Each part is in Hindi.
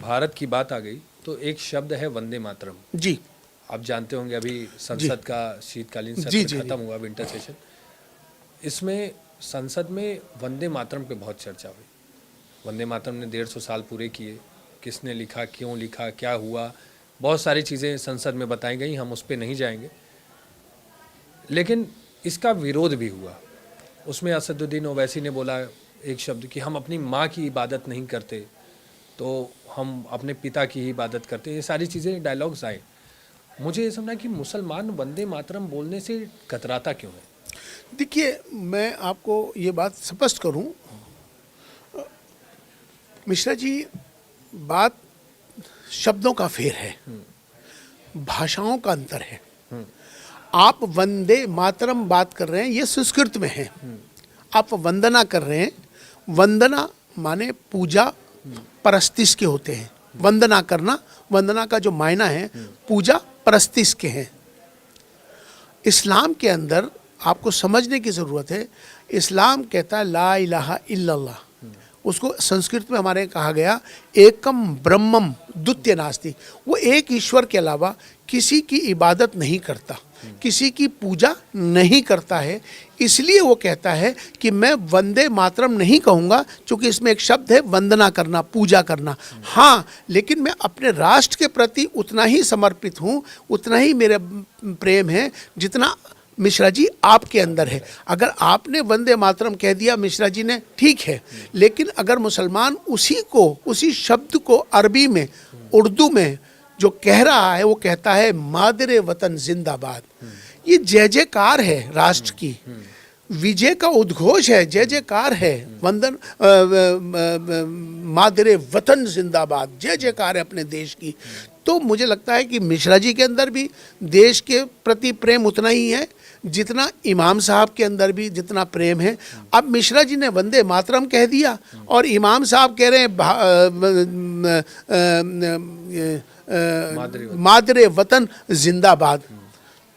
भारत की बात आ गई तो एक शब्द है वंदे मातरम। जी आप जानते होंगे अभी संसद का शीतकालीन जी सत्र जी खत्म हुआ, विंटर सेशन। इसमें संसद में वंदे मातरम पे बहुत चर्चा हुई। वंदे मातरम ने 150 साल पूरे किए, किसने लिखा, क्यों लिखा, क्या हुआ, बहुत सारी चीज़ें संसद में बताई गई, हम उस पर नहीं जाएंगे। लेकिन इसका विरोध भी हुआ। उसमें असदुद्दीन ओवैसी ने बोला एक शब्द कि हम अपनी माँ की इबादत नहीं करते तो हम अपने पिता की ही इबादत करते। ये सारी चीज़ें डायलॉग्स आए। मुझे ये समझा कि मुसलमान वंदे मातरम बोलने से कतराता क्यों है। देखिए, मैं आपको ये बात स्पष्ट करूं, मिश्रा जी, बात शब्दों का फेर है, भाषाओं का अंतर है। आप वंदे मातरम बात कर रहे हैं, ये संस्कृत में है। आप वंदना कर रहे हैं, वंदना माने पूजा परस्तिश के होते हैं। वंदना करना, वंदना का जो मायना है पूजा परस्तिश के हैं। इस्लाम के अंदर आपको समझने की ज़रूरत है, इस्लाम कहता है ला इलाहा इल्लल्लाह। उसको संस्कृत में हमारे कहा गया एकम ब्रह्मम द्वितीय नास्ति। वो एक ईश्वर के अलावा किसी की इबादत नहीं करता, किसी की पूजा नहीं करता है। इसलिए वो कहता है कि मैं वंदे मातरम नहीं कहूँगा, क्योंकि इसमें एक शब्द है वंदना करना, पूजा करना। हाँ, लेकिन मैं अपने राष्ट्र के प्रति उतना ही समर्पित हूँ, उतना ही मेरा प्रेम है जितना मिश्रा जी आपके अंदर है। अगर आपने वंदे मातरम कह दिया मिश्रा जी ने, ठीक है, लेकिन अगर मुसलमान उसी शब्द को अरबी में, उर्दू में जो कह रहा है, वो कहता है मादरे वतन जिंदाबाद। ये जय जयकार है राष्ट्र की, विजय का उद्घोष है, जय जयकार है। वंदन मादरे वतन जिंदाबाद, जय जयकार है अपने देश की। तो मुझे लगता है कि मिश्रा जी के अंदर भी देश के प्रति प्रेम उतना ही है जितना इमाम साहब के अंदर भी जितना प्रेम है। अब मिश्रा जी ने वंदे मातरम कह दिया और इमाम साहब कह रहे हैं मादरे वतन जिंदाबाद।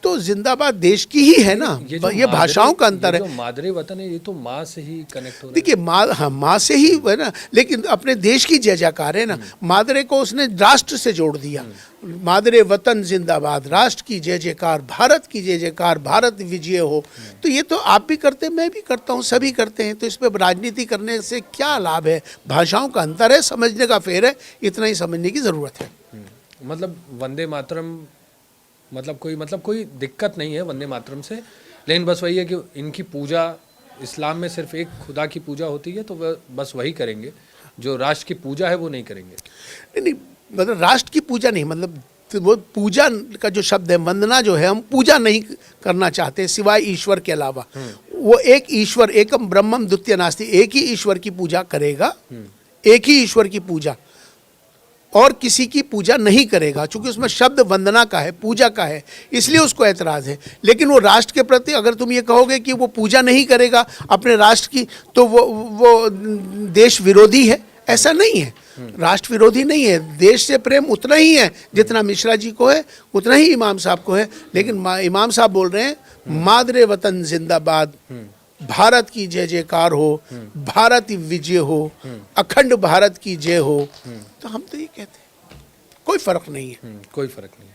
तो जिंदाबाद देश की ही है ना, ये भाषाओं का अंतर है। जो मादरे वतन है ये तो माँ से ही कनेक्ट हो रहा है। देखिए, माँ, हाँ, माँ से ही है ना, लेकिन अपने देश की जय जयकार है ना। मादरे को उसने राष्ट्र से जोड़ दिया। मादरे वतन जिंदाबाद, राष्ट्र की जय जयकार, भारत की जय जयकार, भारत विजय हो। तो ये तो आप भी करते हैं, मैं भी करता हूँ, सभी करते हैं। तो इस पर राजनीति करने से क्या लाभ है। भाषाओं का अंतर है, समझने का फेर है, इतना ही समझने की ज़रूरत है। मतलब वंदे मातरम मतलब कोई दिक्कत नहीं है वंदे मातरम से, लेकिन बस वही है कि इनकी पूजा इस्लाम में सिर्फ एक खुदा की पूजा होती है, तो वह बस वही करेंगे। जो राष्ट्र की पूजा है वो नहीं करेंगे। नहीं, मतलब राष्ट्र की पूजा नहीं, मतलब तो वो पूजा का जो शब्द है, वंदना जो है, हम पूजा नहीं करना चाहते सिवाय ईश्वर के अलावा। वो एक ईश्वर, एकम ब्रह्मम द्वितीय नास्ति, एक ही ईश्वर की पूजा करेगा, एक ही ईश्वर की पूजा, और किसी की पूजा नहीं करेगा। चूंकि उसमें शब्द वंदना का है, पूजा का है, इसलिए उसको ऐतराज़ है। लेकिन वो राष्ट्र के प्रति अगर तुम ये कहोगे कि वो पूजा नहीं करेगा अपने राष्ट्र की, तो वो देश विरोधी है, ऐसा नहीं है। राष्ट्र विरोधी नहीं है, देश से प्रेम उतना ही है जितना मिश्रा जी को है, उतना ही इमाम साहब को है। लेकिन इमाम साहब बोल रहे हैं मादरे वतन जिंदाबाद, भारत की जय जयकार हो, भारत विजय हो, अखंड भारत की जय हो। तो हम तो ये कहते हैं, कोई फर्क नहीं है। कोई फर्क नहीं।